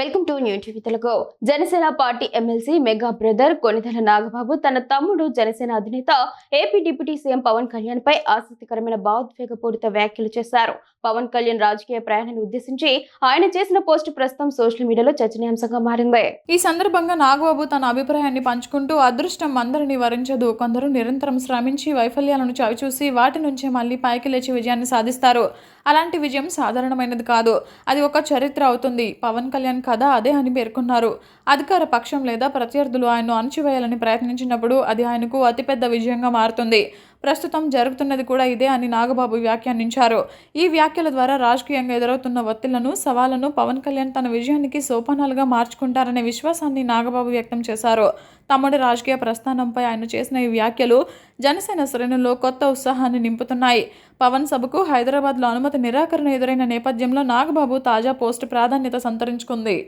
Welcome to new TV Telugu. Janasena party MLC mega brother Konidela Nagababu తన తమ్ముడు జనసేన అధినేత AP deputy CM Pawan Kalyan పై ఆసక్తికరమైన భావోద్వేగపూరిత వ్యాఖ్యలు చేశారు. పవన్ కళ్యాణ్ రాజకీయ ప్రయాణాన్ని ఉద్దేశించి ఆయన చేసిన పోస్ట్ ప్రస్తుతం సోషల్ మీడియాలో చర్చనీయాంశంగా మారింది. ఈ సందర్భంగా నాగబాబు తన అభిప్రాయాన్ని పంచుకుంటూ, అదృష్టం అందరినీ వరించదు, కొందరు నిరంతరం శ్రమించి వైఫల్యాలను చవిచూసి వాటి నుంచే మళ్ళీ పైకి లేచి విజయాన్ని సాధిస్తారు. అలాంటి విజయం సాధారణమైనది కాదు, అది ఒక చరిత్ర అవుతుంది. పవన్ కళ్యాణ్ కథ అదే అని పేర్కొన్నారు. అధికార పక్షం లేదా ప్రత్యర్థులు ఆయన్ను అణచివేయాలని ప్రయత్నించినప్పుడు అది ఆయనకు అతిపెద్ద విజయంగా మారుతుంది. ప్రస్తుతం జరుగుతున్నది కూడా ఇదే అని నాగబాబు వ్యాఖ్యానించారు. ఈ వ్యాఖ్యల ద్వారా రాజకీయంగా ఎదురవుతున్న ఒత్తిళ్లను, సవాళ్లను పవన్ కళ్యాణ్ తన విజయానికి సోపానాలుగా మార్చుకుంటారనే విశ్వాసాన్ని నాగబాబు వ్యక్తం చేశారు. తమ్ముడి రాజకీయ ప్రస్థానంపై ఆయన చేసిన ఈ వ్యాఖ్యలు జనసేన శ్రేణుల్లో కొత్త ఉత్సాహాన్ని నింపుతున్నాయి. పవన్ సభకు హైదరాబాద్లో అనుమతి నిరాకరణ ఎదురైన నేపథ్యంలో నాగబాబు తాజా పోస్ట్ ప్రాధాన్యత సంతరించుకుంది.